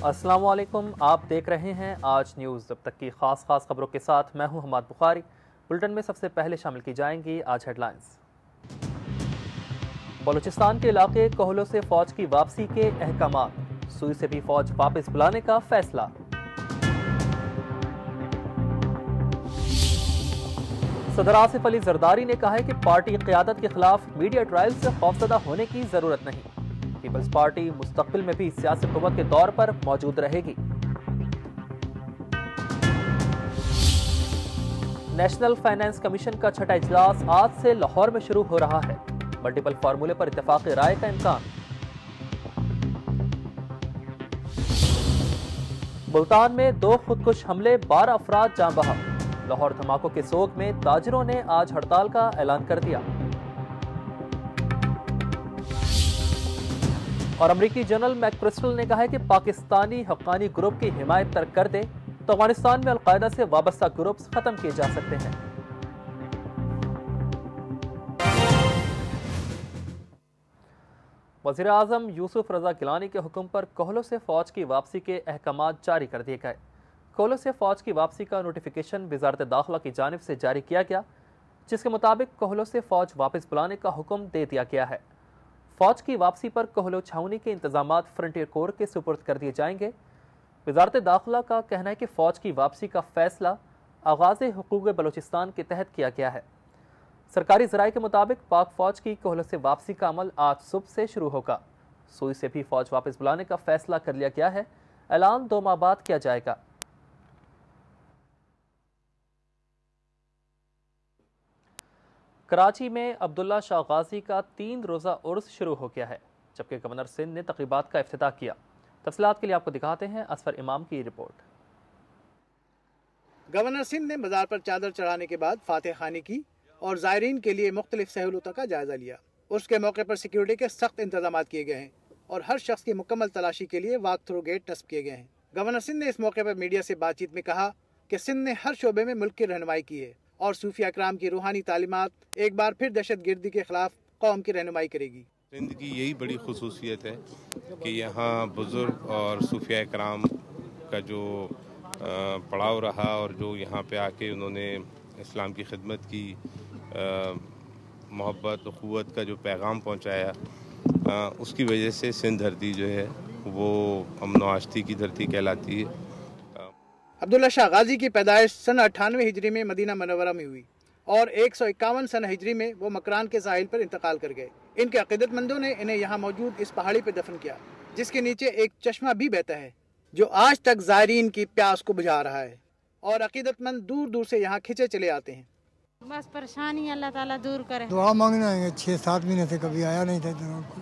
अस्सलाम वालेकुम, आप देख रहे हैं आज न्यूज़। अब तक की खास खबरों के साथ मैं हूं हमाद बुखारी। बुलेटिन में सबसे पहले शामिल की जाएंगी आज हेडलाइंस। बलूचिस्तान के इलाके कोहलों से फौज की वापसी के अहकामात, सुई से भी फौज वापस बुलाने का फैसला। सदर आसिफ अली जरदारी ने कहा है कि पार्टी क़यादत के खिलाफ मीडिया ट्रायल से खौफजदा होने की जरूरत नहीं। पीपल्स पार्टी मुस्तकबिल में भी सियासी कुव्वत के दौर पर मौजूद रहेगी। नेशनल फाइनेंस कमीशन का छठा इजलास आज से लाहौर में शुरू हो रहा है। मल्टीपल फार्मूले पर इत्तेफाक राय का इम्कान। मुल्तान में 2 खुदकुश हमले, 12 अफराद जान बहक। लाहौर धमाकों के सोग में ताजिरों ने आज हड़ताल का ऐलान कर दिया। और अमरीकी जनरल मैक्रिस्टल ने कहा है कि पाकिस्तानी हक्कानी ग्रुप की हिमायत तर्क कर दे तो अफगानिस्तान में अलकायदा से वाबस्ता ग्रुप्स खत्म किए जा सकते हैं। वज़ीर आज़म यूसुफ रजा गिलानी के हुक्म पर कोहलों से फौज की वापसी के अहकामात जारी कर दिए गए। कोहलों से फौज की वापसी का नोटिफिकेशन वज़ारत दाखिला की जानिब से जारी किया गया, जिसके मुताबिक कोहलों से फौज वापस बुलाने का हुक्म दे दिया गया है। फौज की वापसी पर कोहलो छावनी के इंतजामात फ्रंटियर कोर के सुपुर्द कर दिए जाएंगे। वज़ारत दाखिला का कहना है कि फौज की वापसी का फैसला आगाज़ हुकूक़ बलूचिस्तान के तहत किया गया है। सरकारी ज़राए के मुताबिक पाक फौज की कोहलो से वापसी का अमल आज सुबह से शुरू होगा। सुई से भी फौज वापस बुलाने का फैसला कर लिया गया है। ऐलान 2 माह बाद किया जाएगा। कराची में अब्दुल्ला शाह गाजी का 3 रोज़ा उर्स शुरू हो गया है, जबकि गवर्नर सिंध ने तक़रीबात का इफ्तिताह किया। तफसीलात के लिए आपको दिखाते हैं असफर इमाम की रिपोर्ट। गवर्नर सिंध ने मज़ार पर चादर चढ़ाने के बाद फातिह खानी की और ज़ायरीन के लिए मुख्तलिफ सहूलतों का जायजा लिया। उर्स के मौके पर सिक्योरिटी के सख्त इंतजाम किए गए हैं और हर शख्स की मुकम्मल तलाशी के लिए वॉक थ्रू गेट नस्ब किए गए हैं। गवर्नर सिंध ने इस मौके पर मीडिया से बातचीत में कहा कि सिंध ने हर शोबे में मुल्क की रहनुमाई की है और सूफिया इकराम की रूहानी तालीमात एक बार फिर दहशत गर्दी के खिलाफ कौम की रहनुमाई करेगी। सिंध की यही बड़ी खुसूसियत है कि यहाँ बुजुर्ग और सूफिया इकराम का जो पड़ाव रहा और जो यहाँ पे आके उन्होंने इस्लाम की खिदमत की, मोहब्बत अखुवत का जो पैगाम पहुँचाया, उसकी वजह से सिंध धरती जो है वो अमन व आश्ती की धरती कहलाती है। अब्दुल्ला शाह गाजी की पैदाइश सन 98 हिजरी में मदीना मनव्वरा में हुई और 151 सन हिजरी में वो मकरान के साहिल पर इंतकाल कर गए। इनके अकीदतमंदों ने इन्हें यहाँ मौजूद इस पहाड़ी पर दफन किया, जिसके नीचे एक चश्मा भी बहता है जो आज तक ज़ायरीन की प्यास को बुझा रहा है और अकीदतमंद दूर दूर से यहाँ खिंचे चले आते हैं। बस परेशानी अल्लाह ताला दूर करे। दुआ मांगना है, 6-7 महीने से कभी आया नहीं था।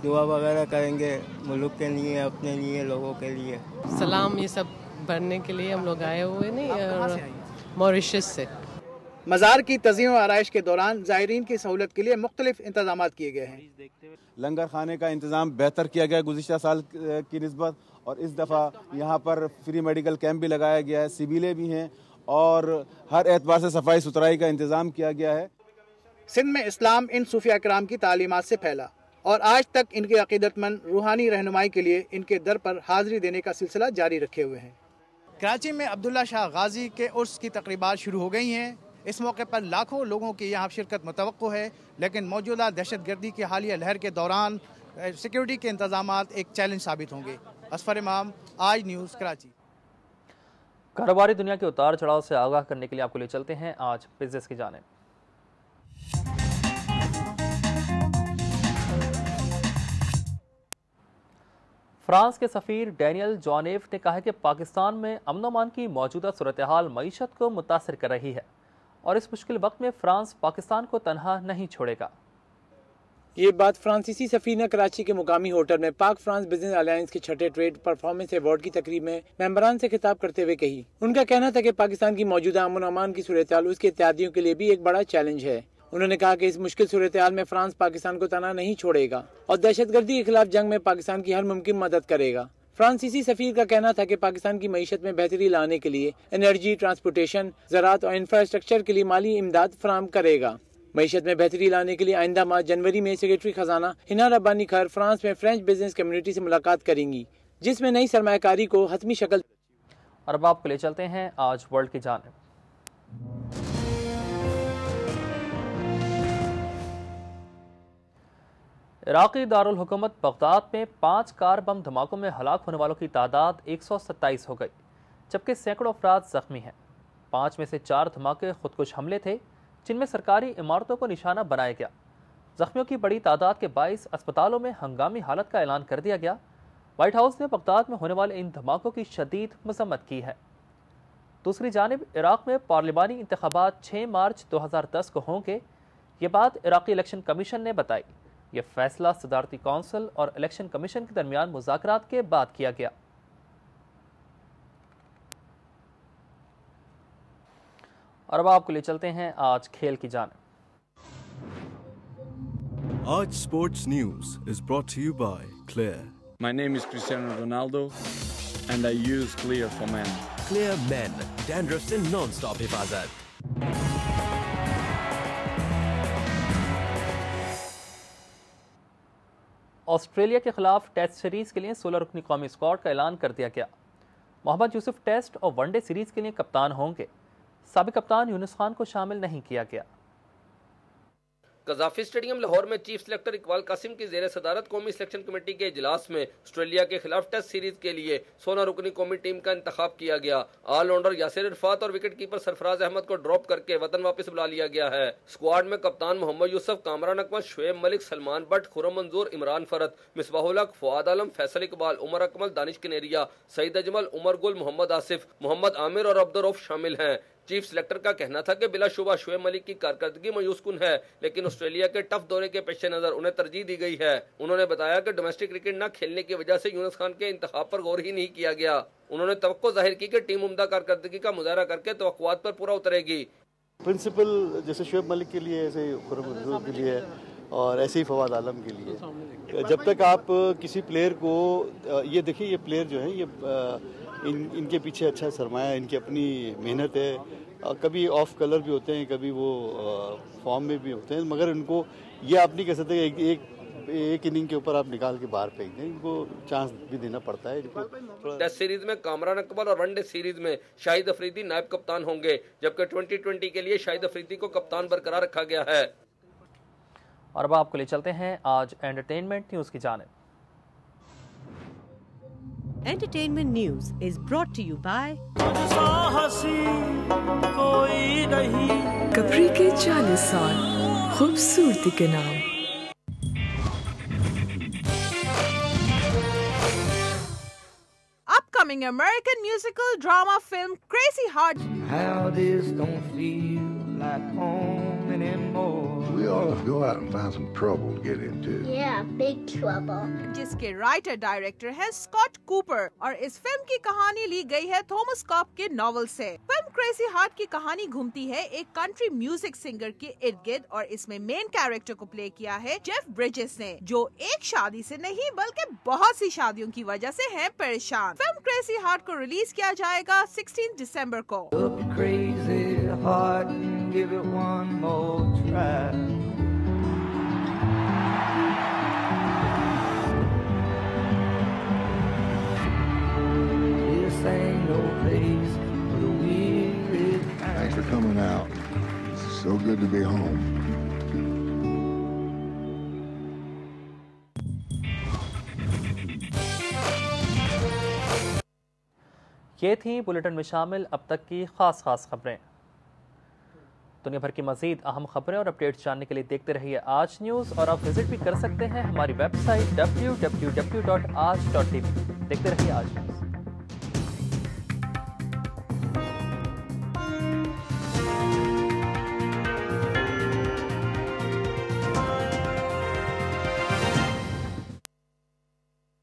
दुआ वगैरह करेंगे मुल्क के लिए, अपने लिए, लोगों के लिए। सलाम ये सब भरने के लिए हम लोग आए हुए नहीं, मॉरिशस से। मज़ार की तज़ीम व आराइश के दौरान ज़ायरीन की सहूलत के लिए मुख्तलिफ इंतजाम किए गए हैं। लंगर खाने का इंतज़ाम बेहतर किया गया गुज़िश्ता साल की निस्बत, और इस दफ़ा यहाँ पर फ्री मेडिकल कैंप भी लगाया गया है, सिविलें भी हैं और हर एतबार से सफाई सुथराई का इंतज़ाम किया गया है। सिंध में इस्लाम इन सूफिया इकराम की तालीमात से फैला और आज तक इनके अकीदतमंद रूहानी रहनुमाई के लिए इनके दर पर हाजिरी देने का सिलसिला जारी रखे हुए हैं। कराची में अब्दुल्ला शाह गाजी के उर्स की तकरीबात शुरू हो गई हैं। इस मौके पर लाखों लोगों की यहाँ शिरकत मुतवक्को है, लेकिन मौजूदा दहशतगर्दी की हालिया लहर के दौरान सिक्योरिटी के इंतजामात एक चैलेंज साबित होंगे। असफर इमाम, आज न्यूज़, कराची। कारोबारी दुनिया के उतार चढ़ाव से आगाह करने के लिए आपको ले चलते हैं आज बिजनेस की जानिब। फ्रांस के सफ़ीर डैनियल जॉनेव ने कहा है कि पाकिस्तान में अमन अमान की मौजूदा सूरत हाल मईशत को मुतासर कर रही है और इस मुश्किल वक्त में फ्रांस पाकिस्तान को तनहा नहीं छोड़ेगा। ये बात फ्रांसीसी सफ़ीर ने कराची के मुकामी होटल में पाक फ्रांस बिजनेस अलायंस के छठे ट्रेड परफॉर्मेंस अवार्ड की तकरीब में मेंबरान से खिताब करते हुए कही। उनका कहना था कि पाकिस्तान की मौजूदा अमन अमान की सूरत हाल उसके इत्तेहादियों के लिए भी एक बड़ा चैलेंज है। उन्होंने कहा कि इस मुश्किल सूरत हाल में फ्रांस पाकिस्तान को तनहा नहीं छोड़ेगा और दहशतगर्दी के खिलाफ जंग में पाकिस्तान की हर मुमकिन मदद करेगा। फ्रांसीसी सफ़ीर का कहना था कि पाकिस्तान की मईशत में बेहतरी लाने के लिए एनर्जी, ट्रांसपोर्टेशन, ज़राअत और इंफ्रास्ट्रक्चर के लिए माली इमदाद फराहम करेगा। मईशत में बेहतरी लाने के लिए आइंदा माह जनवरी में सेक्रेटरी खजाना हिना रब्बानी खैर फ्रांस में फ्रेंच बिजनेस कम्युनिटी से मुलाकात करेंगी, जिसमें नई सरमायाकारी को हतमी शक्ल। और अब आपको ले चलते हैं आज वर्ल्ड की जानिब। इराकी दारुल हुकूमत बगदाद में 5 कार बम धमाकों में हलाक होने वालों की तादाद 127 हो गई, जबकि सैकड़ों अफराद जख्मी हैं। 5 में से 4 धमाके खुदकुश हमले थे, जिनमें सरकारी इमारतों को निशाना बनाया गया। जख्मियों की बड़ी तादाद के बाइस अस्पतालों में हंगामी हालत का ऐलान कर दिया गया। व्हाइट हाउस ने बगदाद में होने वाले इन धमाकों की शदीद मजम्मत की है। दूसरी जानिब इराक में पार्लिमानी इंतखाबात 6 मार्च 2010 को होंगे। ये बात इराकी इलेक्शन कमीशन ने बताई। ये फैसला सदारती कौंसिल और इलेक्शन कमीशन के दरमियान मुज़ाकरात के बाद किया गया। और अब आपको ले चलते हैं आज खेल की जानिब। आज sports news is brought to you by Clear. My name is Cristiano Ronaldo and I use Clear for Men. Clear Men, dandruff से non-stop हिफाजत। ऑस्ट्रेलिया के खिलाफ टेस्ट सीरीज के लिए 16 रुकनी कौमी स्क्वाड का ऐलान कर दिया गया। मोहम्मद यूसुफ टेस्ट और वनडे सीरीज के लिए कप्तान होंगे। साबिक कप्तान यूनुस खान को शामिल नहीं किया गया। कजाफी स्टेडियम लाहौर में चीफ सिलेक्टर इकबाल कासिम की जेर सदारत कौमी सिलेक्शन कमेटी के इजलास में ऑस्ट्रेलिया के खिलाफ टेस्ट सीरीज के लिए 16 रुकनी कौमी टीम का इंतखाब किया गया। ऑलराउंडर यासिर इरफात और विकेट कीपर सरफराज अहमद को ड्रॉप करके वतन वापस बुला लिया गया है। स्क्वाड में कप्तान मोहम्मद यूसुफ, कामरान अकमल, शुएब मलिक, सलमान बट, खुरम मंजूर, इमरान फरत, मिसबाहुल हक, फुआद आलम, फैसल इकबाल, उमर अकमल, दानिश कनेरिया, सईद अजमल, उमर गुल, मोहम्मद आसिफ, मोहम्मद आमिर और अब्दुर्रऊफ शामिल हैं। चीफ सिलेक्टर का कहना था कि बिलाशुबा शुएब मलिक की कारकर्दगी मायूसकुन है, लेकिन ऑस्ट्रेलिया के टफ दौरे के पेश नजर उन्हें तरजीह दी गई है। उन्होंने बताया कि डोमेस्टिक क्रिकेट न खेलने की वजह से यूनुस खान के इंतखाब पर गौर ही नहीं किया गया। उन्होंने तवक्को जाहिर की कि टीम उम्दा कारकर्दगी का मुजाहरा करके तवक्कुआत पर पूरा उतरेगी। प्रिंसिपल जैसे शुएब मलिक के लिए, ऐसे खुरम मंजूर के लिए और ऐसे ही फवाद आलम के लिए, जब तक आप किसी प्लेयर को ये देखिए, ये प्लेयर जो है ये इनके पीछे अच्छा सरमाया, इनकी अपनी मेहनत है। कभी ऑफ कलर भी होते हैं, कभी वो फॉर्म में भी होते हैं, मगर उनको ये आप नहीं कह सकते एक इनिंग के ऊपर आप निकाल के बाहर फेंक दें। इनको चांस भी देना पड़ता है। टेस्ट सीरीज में कामरान अकमल और वनडे सीरीज में शाहिद अफरीदी नायब कप्तान होंगे, जबकि 2020 के लिए शाहिद अफरीदी को कप्तान बरकरार रखा गया है। और अब आपको ले चलते हैं आज एंटरटेनमेंट न्यूज की जानिब। Entertainment news is brought to you by कपरी के 40 साल खूबसूरती के नाम। Upcoming American musical drama film Crazy Heart. How this don't feel like home anymore. We ought to go out and find some trouble to get into. Yeah, big trouble. जिसके writer director है Scott Cooper और इस film की कहानी ली गई है Thomas corp के novel से। फिल्म क्रेजी हार्ट की कहानी घूमती है एक कंट्री म्यूजिक सिंगर के इर्द गिर्द और इसमें मेन कैरेक्टर को प्ले किया है जेफ ब्रिजेस ने, जो एक शादी से नहीं बल्कि बहुत सी शादियों की वजह से है परेशान। फिल्म क्रेजी हार्ट को रिलीज किया जाएगा 16 दिसंबर को। Give it one more try. This ain't no place for the weary. Thanks for coming out. It's so good to be home. ये थी बुलेटिन में शामिल अब तक की खास खबरें। दुनिया भर की मजीद अहम खबरें और अपडेट्स जानने के लिए देखते रहिए आज न्यूज़, और आप विजिट भी कर सकते हैं हमारी वेबसाइट www.aaj.tv। देखते रहिए आज न्यूज़।